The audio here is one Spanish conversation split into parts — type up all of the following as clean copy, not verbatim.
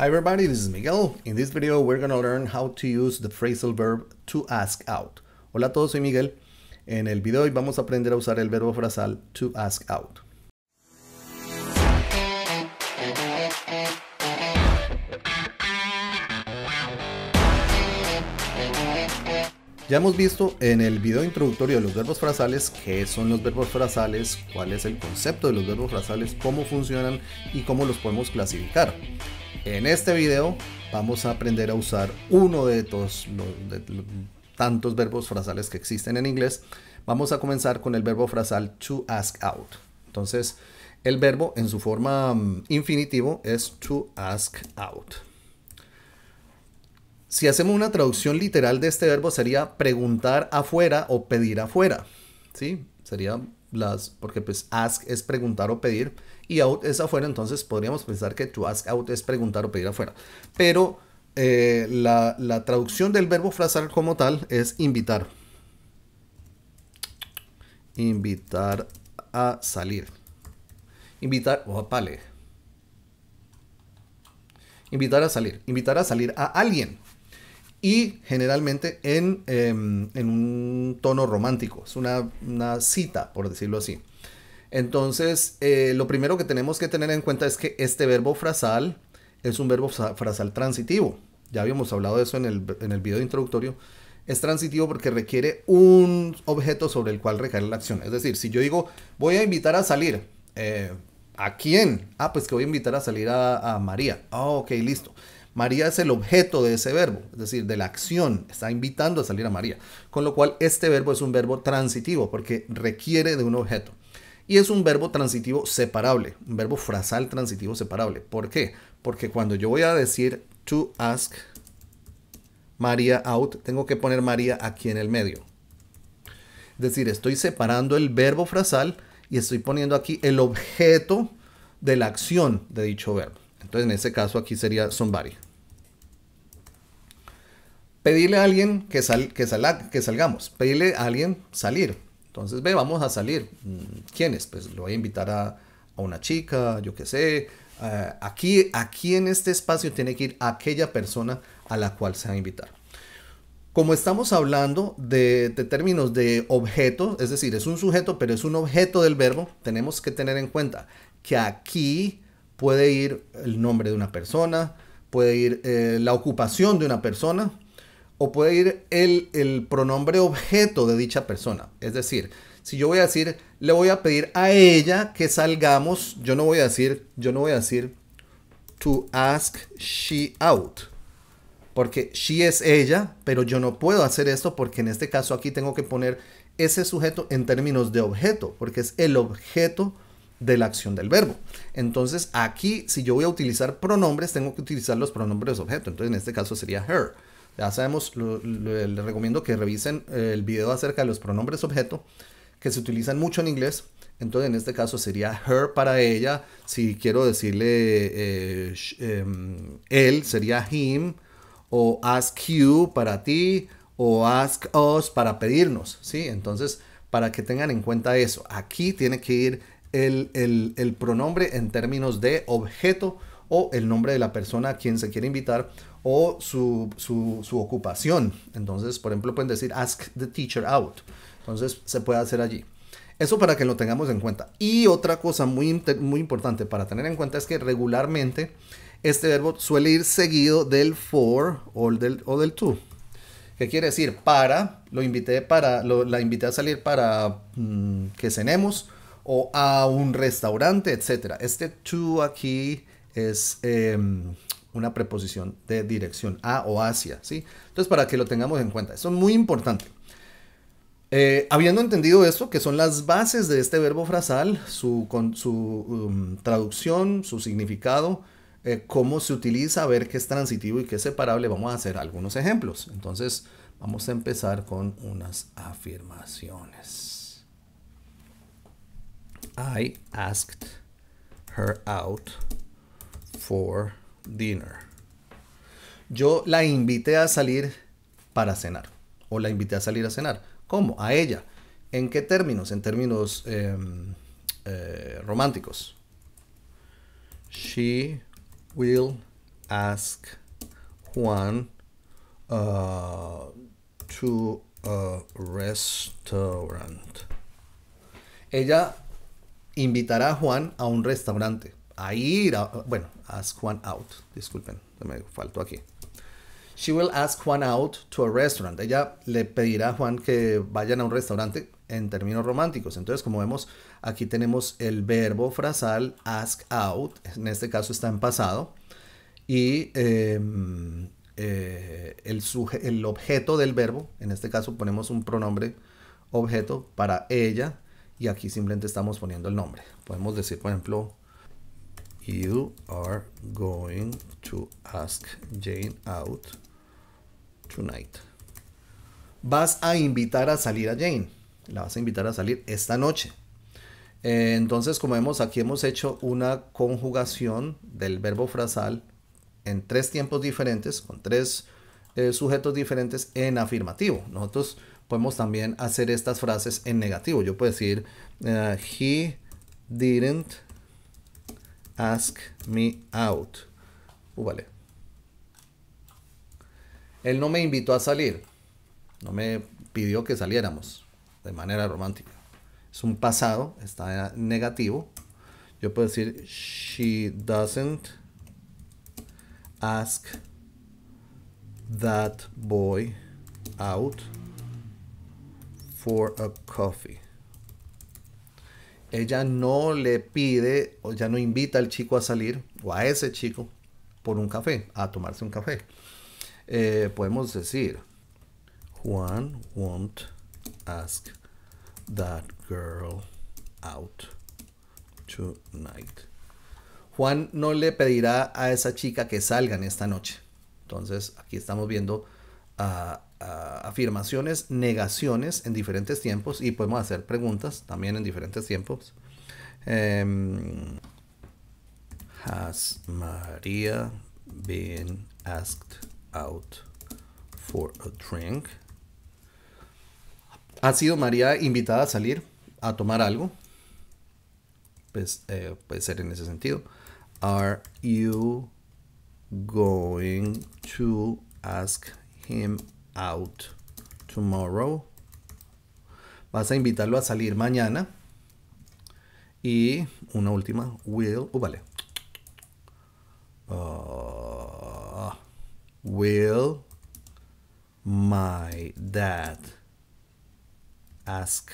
Hi everybody, this is Miguel. In this video we're going to learn how to use the phrasal verb to ask out. Hola a todos, soy Miguel. En el video de hoy vamos a aprender a usar el verbo frasal to ask out. Ya hemos visto en el video introductorio de los verbos frasales qué son los verbos frasales, cuál es el concepto de los verbos frasales, cómo funcionan y cómo los podemos clasificar. En este video vamos a aprender a usar uno de tantos verbos frasales que existen en inglés. Vamos a comenzar con el verbo frasal to ask out. Entonces, el verbo en su forma infinitivo es to ask out. Si hacemos una traducción literal de este verbo sería preguntar afuera o pedir afuera, ¿sí? Sería porque pues ask es preguntar o pedir y out es afuera, entonces podríamos pensar que to ask out es preguntar o pedir afuera. Pero la traducción del verbo frasal como tal es invitar. Invitar a salir. Invitar, vale. Invitar a salir. Invitar a salir a alguien. Y generalmente en un tono romántico. Es una cita, por decirlo así. Entonces, lo primero que tenemos que tener en cuenta es que este verbo frasal es un verbo frasal transitivo. Ya habíamos hablado de eso en el video introductorio. Es transitivo porque requiere un objeto sobre el cual recaer la acción. Es decir, si yo digo, voy a invitar a salir, ¿a quién? Ah, pues que voy a invitar a salir a María. Ok, listo. María es el objeto de ese verbo, es decir, de la acción, está invitando a salir a María. Con lo cual, este verbo es un verbo transitivo porque requiere de un objeto. Y es un verbo transitivo separable, un verbo frasal transitivo separable. ¿Por qué? Porque cuando yo voy a decir to ask María out, tengo que poner María aquí en el medio. Es decir, estoy separando el verbo frasal y estoy poniendo aquí el objeto de la acción de dicho verbo. Entonces, en este caso, aquí sería somebody. Pedirle a alguien que salgamos. Pedirle a alguien salir. Entonces, vamos a salir. ¿Quiénes? Pues lo voy a invitar a una chica, yo qué sé. Aquí en este espacio tiene que ir aquella persona a la cual se va a invitar. Como estamos hablando de términos de objeto, es decir, es un sujeto, pero es un objeto del verbo, tenemos que tener en cuenta que aquí puede ir el nombre de una persona, puede ir la ocupación de una persona o puede ir el pronombre objeto de dicha persona. Es decir, si yo voy a decir, le voy a pedir a ella que salgamos, yo no voy a decir to ask she out. Porque she es ella, pero yo no puedo hacer esto porque en este caso aquí tengo que poner ese sujeto en términos de objeto, porque es el objeto de la acción del verbo. Entonces aquí, si yo voy a utilizar pronombres, tengo que utilizar los pronombres objeto. Entonces en este caso sería her. Ya sabemos, les recomiendo que revisen el video acerca de los pronombres objeto, que se utilizan mucho en inglés. Entonces en este caso sería her para ella. Si quiero decirle él, sería him. O ask you para ti. O ask us para pedirnos, ¿sí? Entonces, para que tengan en cuenta eso, aquí tiene que ir el pronombre en términos de objeto o el nombre de la persona a quien se quiere invitar o su ocupación. Entonces, por ejemplo, pueden decir ask the teacher out. Entonces, se puede hacer allí. Eso para que lo tengamos en cuenta. Y otra cosa muy importante para tener en cuenta es que regularmente este verbo suele ir seguido del for o del to. ¿Qué quiere decir? La invité a salir para que cenemos o a un restaurante, etc. Este to aquí es una preposición de dirección a o hacia, ¿sí? Entonces, para que lo tengamos en cuenta. Eso es muy importante. Habiendo entendido esto, que son las bases de este verbo frasal, su traducción, su significado, cómo se utiliza, ver qué es transitivo y qué es separable, vamos a hacer algunos ejemplos. Entonces, vamos a empezar con unas afirmaciones. I asked her out for dinner. Yo la invité a salir para cenar. O la invité a salir a cenar. ¿Cómo? A ella. ¿En qué términos? En términos románticos. She will ask Juan to a restaurant. Ella invitará a Juan a un restaurante. A ir bueno, ask Juan out. Disculpen, me faltó aquí. She will ask Juan out to a restaurant. Ella le pedirá a Juan que vayan a un restaurante en términos románticos. Entonces, como vemos, aquí tenemos el verbo frasal ask out. En este caso está en pasado. Y el objeto del verbo, en este caso ponemos un pronombre objeto para ella. Y aquí simplemente estamos poniendo el nombre. Podemos decir, por ejemplo, you are going to ask Jane out tonight. Vas a invitar a salir a Jane. La vas a invitar a salir esta noche. Entonces, como vemos, aquí hemos hecho una conjugación del verbo frasal en 3 tiempos diferentes, con 3 sujetos diferentes en afirmativo. Nosotros podemos también hacer estas frases en negativo. Yo puedo decir, he didn't ask me out. Vale. Él no me invitó a salir. No me pidió que saliéramos de manera romántica. Es un pasado, está negativo. Yo puedo decir, she doesn't ask that boy out for a coffee. Ella no le pide o ya no invita al chico a salir o a ese chico por un café, a tomarse un café. Podemos decir, Juan won't ask that girl out tonight. Juan no le pedirá a esa chica que salgan esta noche. Entonces aquí estamos viendo afirmaciones, negaciones en diferentes tiempos y podemos hacer preguntas también en diferentes tiempos. Has Maria been asked out for a drink? ¿Ha sido María invitada a salir a tomar algo? Pues puede ser en ese sentido. Are you going to ask him out tomorrow? Vas a invitarlo a salir mañana. Y una última, will, vale. Will my dad ask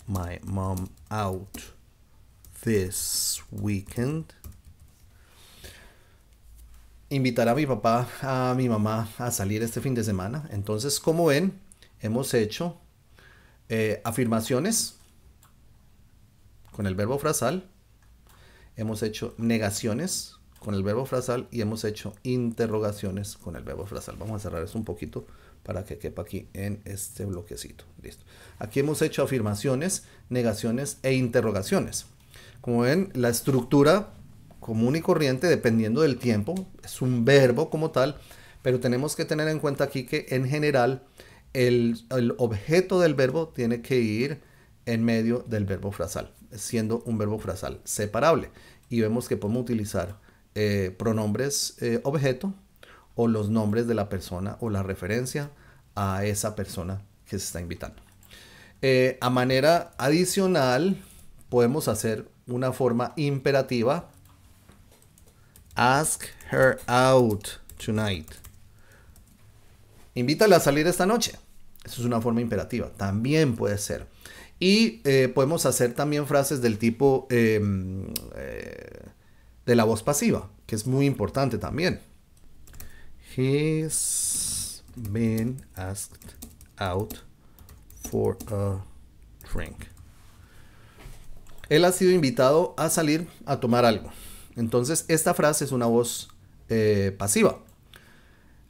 my mom out this weekend? Invitar a mi papá, a mi mamá a salir este fin de semana. Entonces, como ven, hemos hecho afirmaciones con el verbo frasal, hemos hecho negaciones con el verbo frasal y hemos hecho interrogaciones con el verbo frasal. Vamos a cerrar eso un poquito para que quepa aquí en este bloquecito. Listo. Aquí hemos hecho afirmaciones, negaciones e interrogaciones. Como ven, la estructura común y corriente, dependiendo del tiempo, es un verbo como tal, pero tenemos que tener en cuenta aquí que en general el objeto del verbo tiene que ir en medio del verbo frasal, siendo un verbo frasal separable. Y vemos que podemos utilizar pronombres objeto o los nombres de la persona o la referencia a esa persona que se está invitando. A manera adicional, podemos hacer una forma imperativa. Ask her out tonight. Invítala a salir esta noche. Eso es una forma imperativa. También puede ser. Y podemos hacer también frases del tipo de la voz pasiva, que es muy importante también. He's been asked out for a drink. Él ha sido invitado a salir a tomar algo. Entonces, esta frase es una voz pasiva.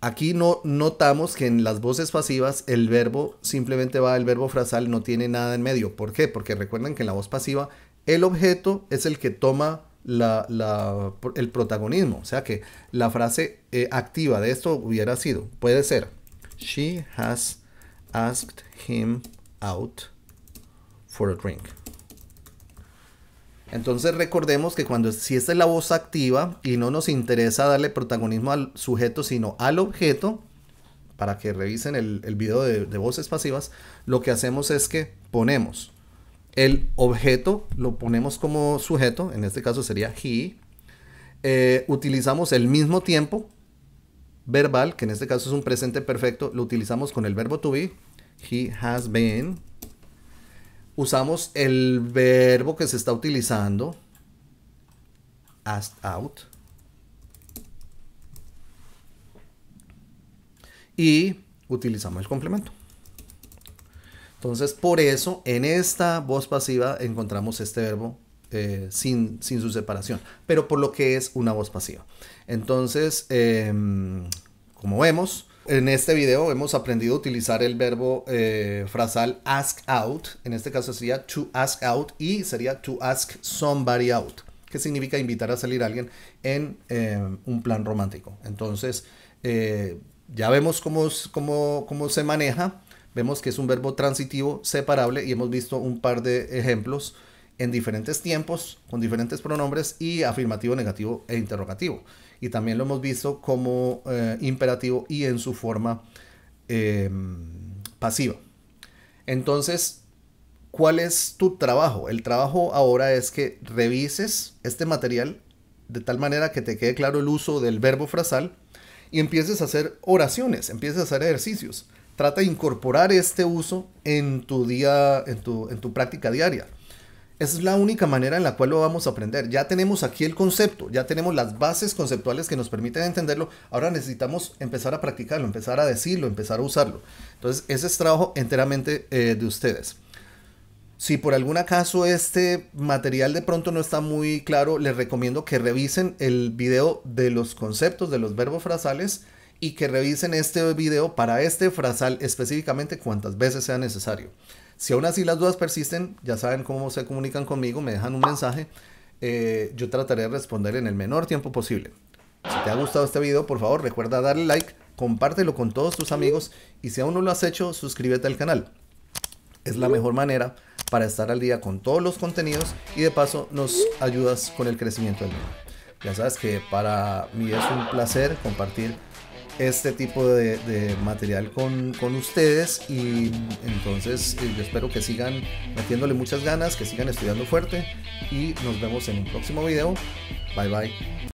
Aquí no notamos que en las voces pasivas el verbo simplemente va, el verbo frasal no tiene nada en medio. ¿Por qué? Porque recuerden que en la voz pasiva el objeto es el que toma el protagonismo. O sea que la frase activa de esto hubiera sido, puede ser, she has asked him out for a drink. Entonces recordemos que si esta es la voz activa y no nos interesa darle protagonismo al sujeto sino al objeto, para que revisen el video de voces pasivas, lo que hacemos es que ponemos el objeto, lo ponemos como sujeto, en este caso sería he, utilizamos el mismo tiempo verbal, que en este caso es un presente perfecto, lo utilizamos con el verbo to be, he has been, usamos el verbo que se está utilizando, asked out, y utilizamos el complemento. Entonces, por eso en esta voz pasiva encontramos este verbo sin su separación, pero por lo que es una voz pasiva. Entonces, como vemos, en este video hemos aprendido a utilizar el verbo frasal ask out. En este caso sería to ask out y sería to ask somebody out, que significa invitar a salir a alguien en un plan romántico. Entonces, ya vemos cómo se maneja. Vemos que es un verbo transitivo separable y hemos visto un par de ejemplos en diferentes tiempos, con diferentes pronombres y afirmativo, negativo e interrogativo. Y también lo hemos visto como imperativo y en su forma pasiva. Entonces, ¿cuál es tu trabajo? El trabajo ahora es que revises este material de tal manera que te quede claro el uso del verbo frasal y empieces a hacer oraciones, empieces a hacer ejercicios. Trata de incorporar este uso en tu práctica diaria. Esa es la única manera en la cual lo vamos a aprender. Ya tenemos aquí el concepto, ya tenemos las bases conceptuales que nos permiten entenderlo. Ahora necesitamos empezar a practicarlo, empezar a decirlo, empezar a usarlo. Entonces, ese es trabajo enteramente de ustedes. Si por algún acaso este material de pronto no está muy claro, les recomiendo que revisen el video de los conceptos de los verbos frasales y que revisen este video para este frasal específicamente cuantas veces sea necesario. Si aún así las dudas persisten, ya saben cómo se comunican conmigo, me dejan un mensaje. Yo trataré de responder en el menor tiempo posible. Si te ha gustado este video, por favor recuerda darle like, compártelo con todos tus amigos y si aún no lo has hecho, suscríbete al canal. Es la mejor manera para estar al día con todos los contenidos y de paso nos ayudas con el crecimiento del mismo. Ya sabes que para mí es un placer compartir este tipo de material con ustedes y entonces yo espero que sigan metiéndole muchas ganas, que sigan estudiando fuerte y nos vemos en un próximo video. Bye bye.